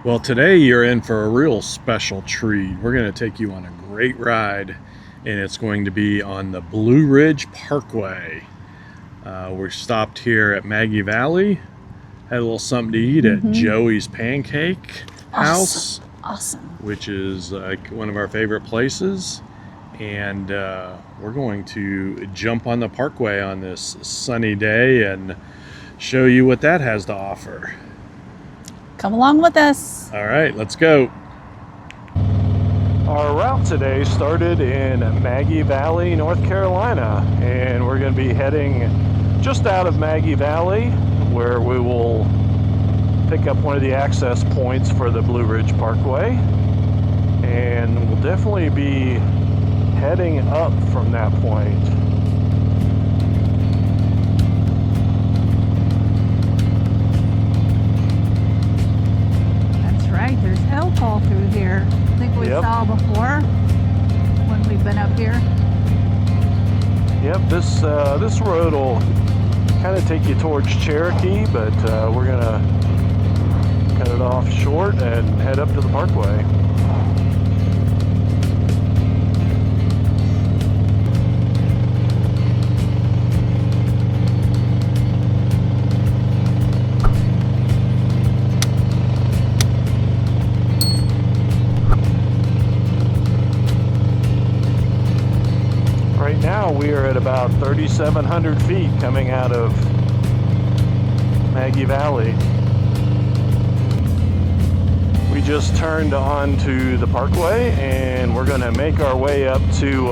Well, today you're in for a real special treat. We're going to take you on a great ride, and it's going to be on the Blue Ridge Parkway. We're stopped here at Maggie Valley, had a little something to eat at Joey's Pancake House, awesome. Which is one of our favorite places. And we're going to jump on the parkway on this sunny day and show you what that has to offer. Come along with us. All right, let's go. Our route today started in Maggie Valley, North Carolina, and we're going to be heading just out of Maggie Valley, where we will pick up one of the access points for the Blue Ridge Parkway, and we'll definitely be heading up from that point. There's alcohol through here. I think we saw before when we've been up here. Yep, this road will kind of take you towards Cherokee, but we're gonna cut it off short and head up to the parkway. Right now we are at about 3,700 feet coming out of Maggie Valley. We just turned onto the parkway and we're going to make our way up to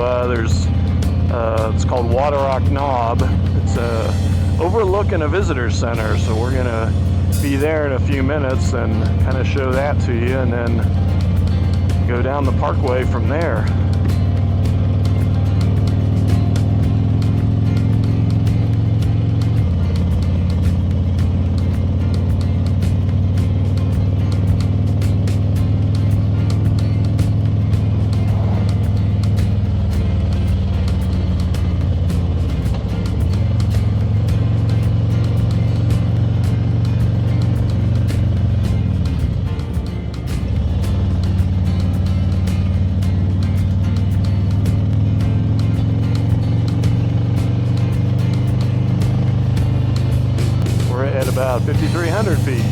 it's called Waterrock Knob. It's a overlook and a visitor center, so we're going to be there in a few minutes and kind of show that to you, and then go down the parkway from there. About 5,300 feet.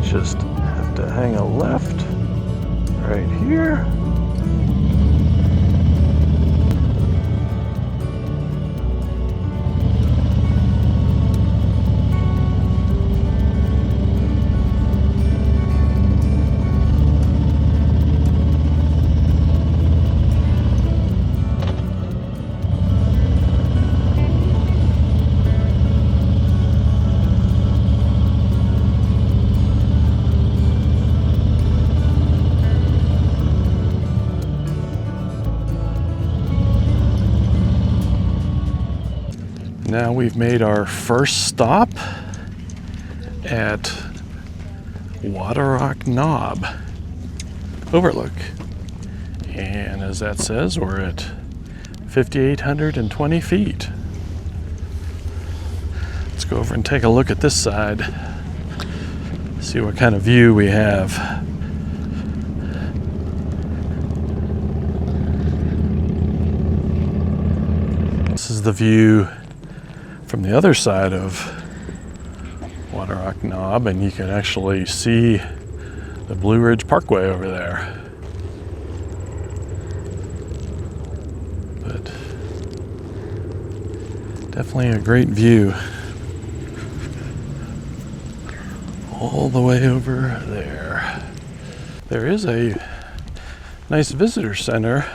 Just have to hang a left right here. Now we've made our first stop at Waterrock Knob overlook, and as that says, we're at 5,820 feet. Let's go over and take a look at this side, see what kind of view we have. This is the view from the other side of Waterrock Knob, and you can actually see the Blue Ridge Parkway over there. but definitely a great view. All the way over there. There is a nice visitor center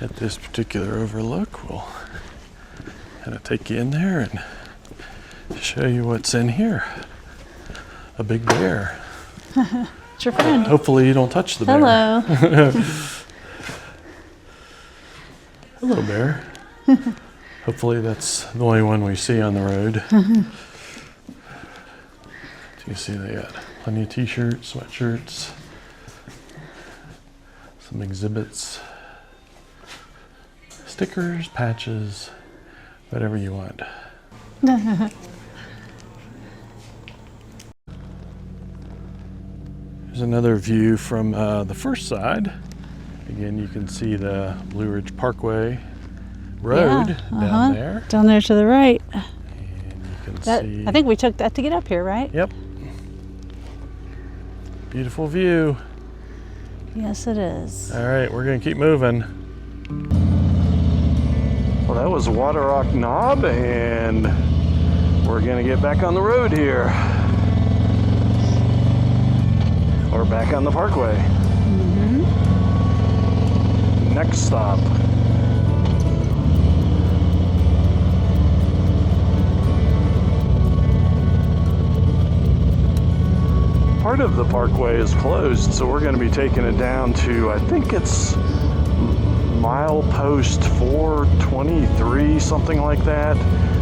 at this particular overlook. We'll kind of take you in there and show you what's in here. A big bear. It's your friend. Hopefully you don't touch the bear. Hello. Hello, bear. Hopefully that's the only one we see on the road. You see they got plenty of t-shirts, sweatshirts, some exhibits, stickers, patches, whatever you want. Here's another view from the first side. Again, you can see the Blue Ridge Parkway road down there. Down there to the right. And you can see. I think we took that to get up here, right? Yep. Beautiful view. Yes, it is. All right, we're gonna keep moving. Well, that was Waterrock Knob, and we're gonna get back on the road here. Or back on the parkway. Next stop. Part of the parkway is closed, so we're going to be taking it down to, I think it's milepost 423, something like that,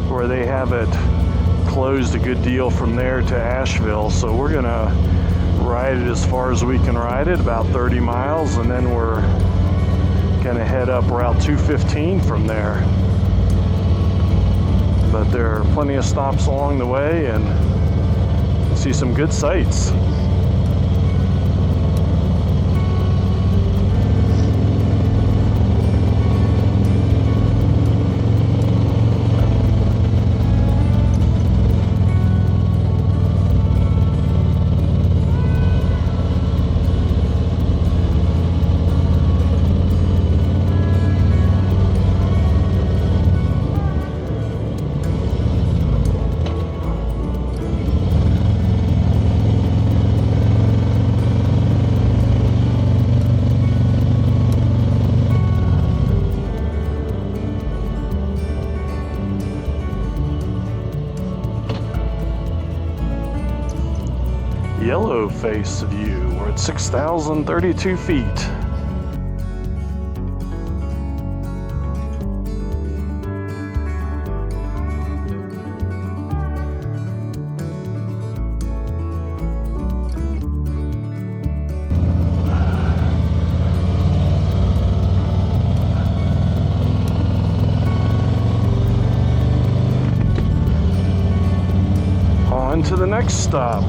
where they have it closed a good deal from there to Asheville. So we're going to ride it as far as we can ride it, about 30 miles, and then we're going to head up Route 215 from there. But there are plenty of stops along the way, and see some good sights. Yellow face view. We're at 6,032 feet. On to the next stop.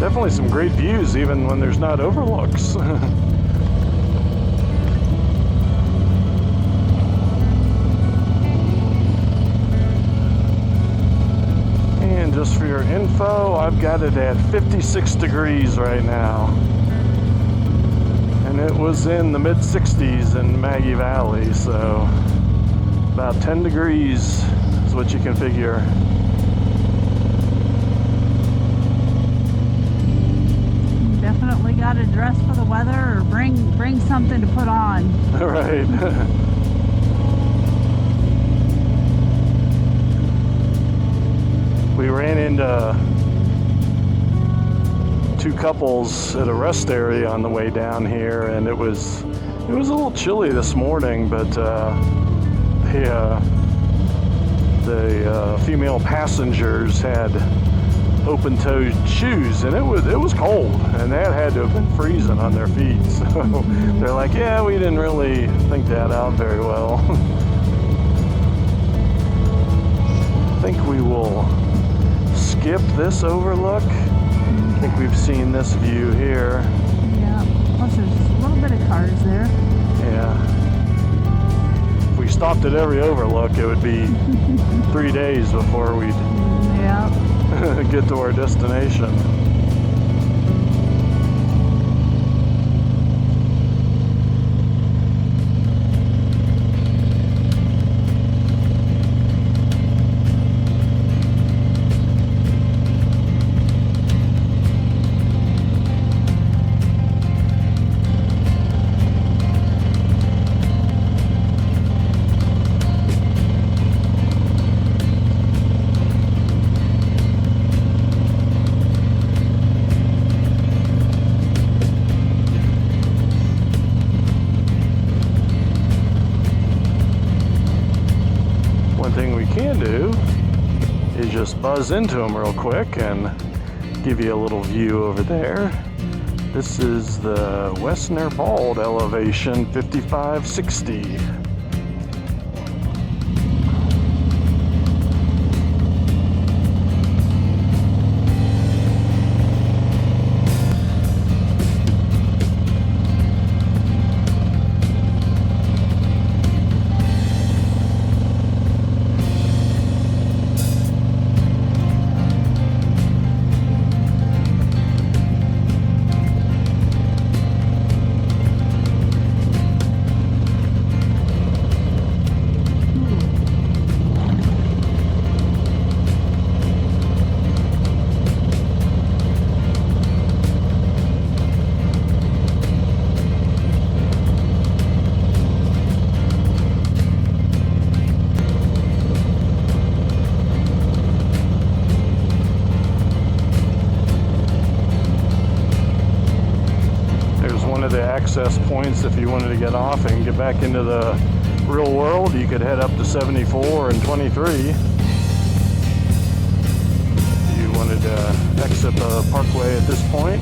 Definitely some great views even when there's not overlooks. And just for your info, I've got it at 56 degrees right now. And it was in the mid 60s in Maggie Valley, so about 10 degrees is what you can figure. Definitely got how to dress for the weather or bring something to put on. Right. We ran into two couples at a rest area on the way down here, and it was a little chilly this morning, but the female passengers had open-toed shoes, and it was cold, and that had to have been freezing on their feet. So they're like, yeah, we didn't really think that out very well. I think we will skip this overlook. I think we've seen this view here. Yeah, plus there's a little bit of cars there. Yeah. If we stopped at every overlook, it would be 3 days before we'd get to our destination. Just buzz into them real quick and give you a little view over there. This is the Westner Bald elevation 5560. Access points. If you wanted to get off and get back into the real world, you could head up to 74 and 23. If you wanted to exit the parkway at this point.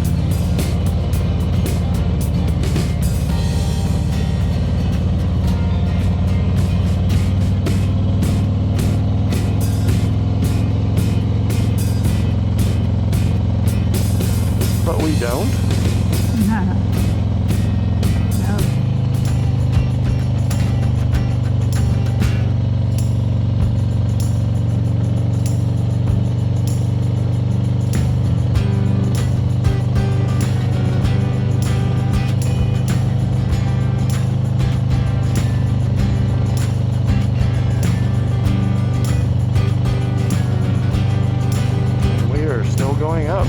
But we don't. Going up.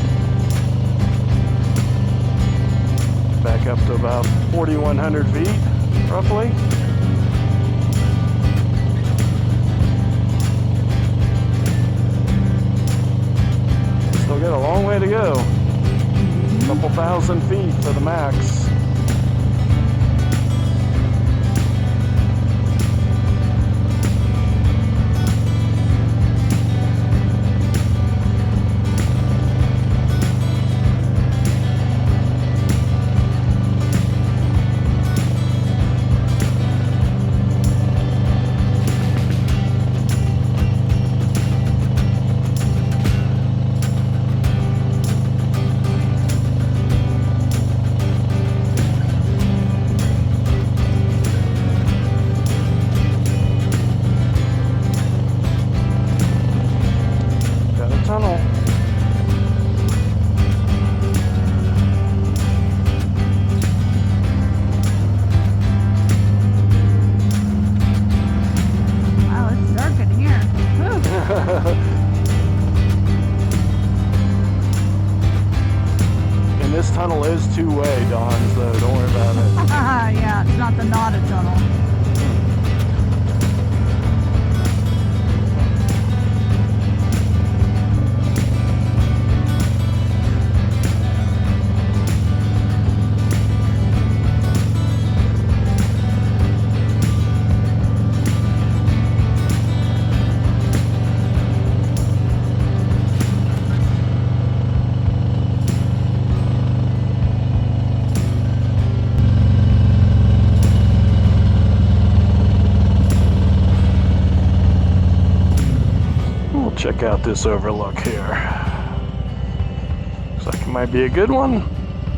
Back up to about 4,100 feet, roughly. Still got a long way to go. A couple thousand feet for the max. ponds though, don't worry about it. Yeah, it's not the knotted tunnel. Check out this overlook here. Looks like it might be a good one.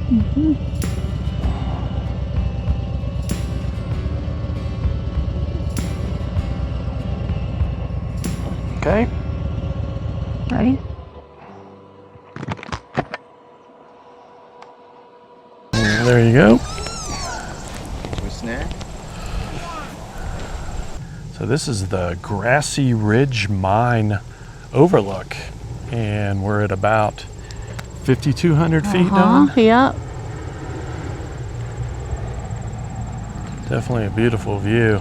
Mm-hmm. Okay. Ready? There you go. Snare. So this is the Grassy Ridge Mine overlook, and we're at about 5,200 feet down. Yep. Definitely a beautiful view,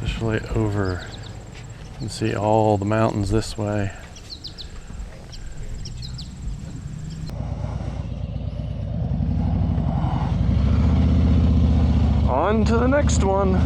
especially over. You can see all the mountains this way. On to the next one.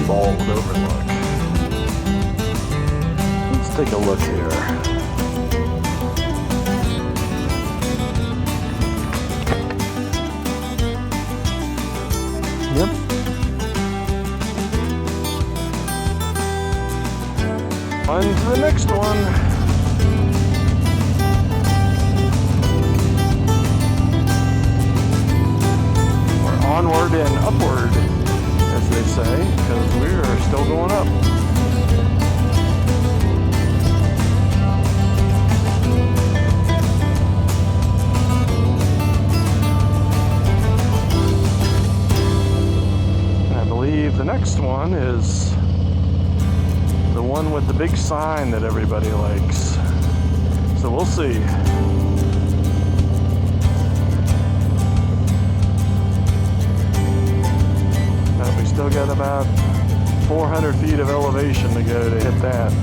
Bald overlook. Let's take a look here. Yep. On to the next one. We're onward and upward, as they say, because we are still going up. And I believe the next one is the one with the big sign that everybody likes. So we'll see. But we still got about 400 feet of elevation to go to hit that.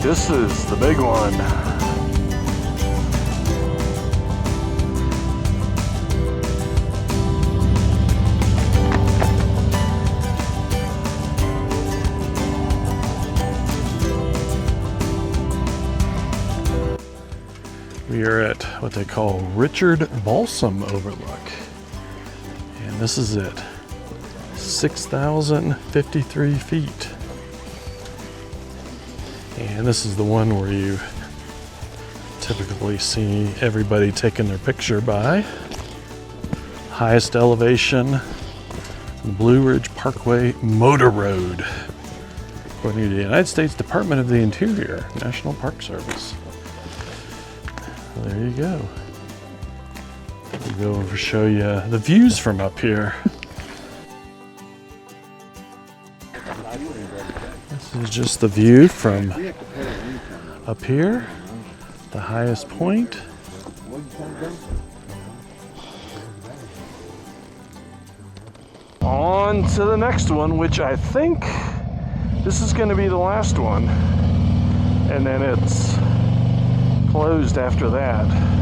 This is the big one. We are at what they call Richard Balsam Overlook. And this is it. 6,053 feet. And this is the one where you typically see everybody taking their picture by. Highest elevation, Blue Ridge Parkway Motor Road, according to the United States Department of the Interior, National Park Service. There you go. We'll go over and show you the views from up here. This is just the view from up here, the highest point. On to the next one, which I think this is going to be the last one. And then it's closed after that.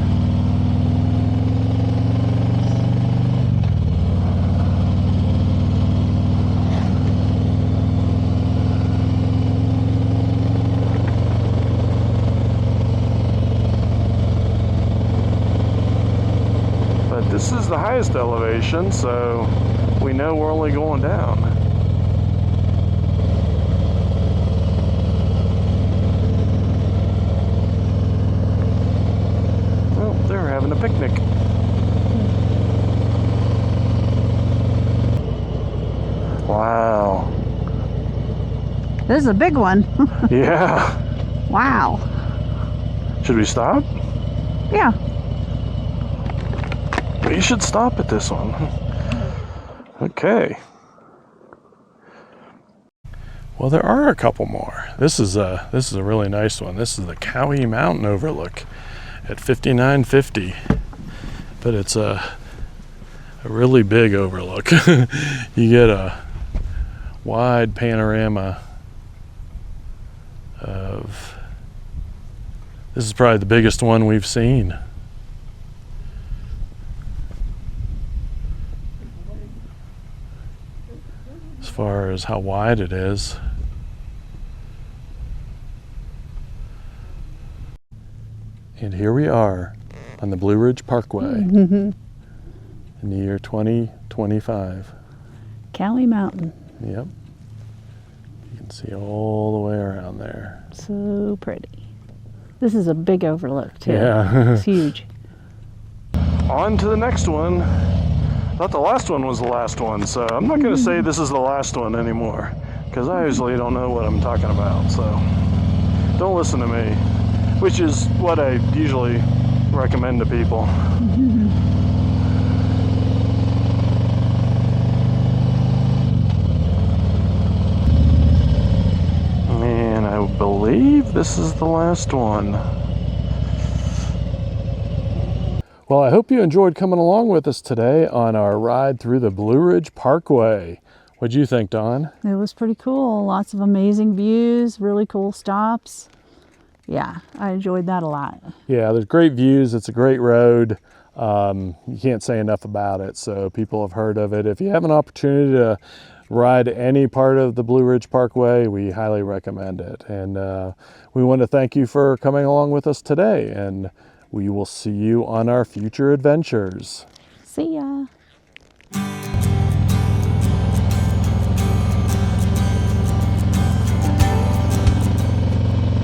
This is the highest elevation, so we know we're only going down. Well, they're having a picnic. Wow. This is a big one. Yeah. Wow. Should we stop? Yeah. We should stop at this one. Okay. Well, there are a couple more. This is a really nice one. This is the Cowie Mountain Overlook at 5950. But it's a really big overlook. You get a wide panorama of, this is probably the biggest one we've seen. As far as how wide it is. And here we are on the Blue Ridge Parkway in the year 2025. Cowie Mountain. Yep. You can see all the way around there. So pretty. This is a big overlook too. Yeah. It's huge. On to the next one. I thought the last one was the last one, so I'm not going to say this is the last one anymore, because I usually don't know what I'm talking about, so don't listen to me, which is what I usually recommend to people. And I believe this is the last one. Well, I hope you enjoyed coming along with us today on our ride through the Blue Ridge Parkway. What'd you think, Dawn? It was pretty cool. Lots of amazing views, really cool stops. Yeah, I enjoyed that a lot. Yeah, there's great views. It's a great road. You can't say enough about it, so people have heard of it. If you have an opportunity to ride any part of the Blue Ridge Parkway, we highly recommend it. And we want to thank you for coming along with us today, and we will see you on our future adventures. See ya.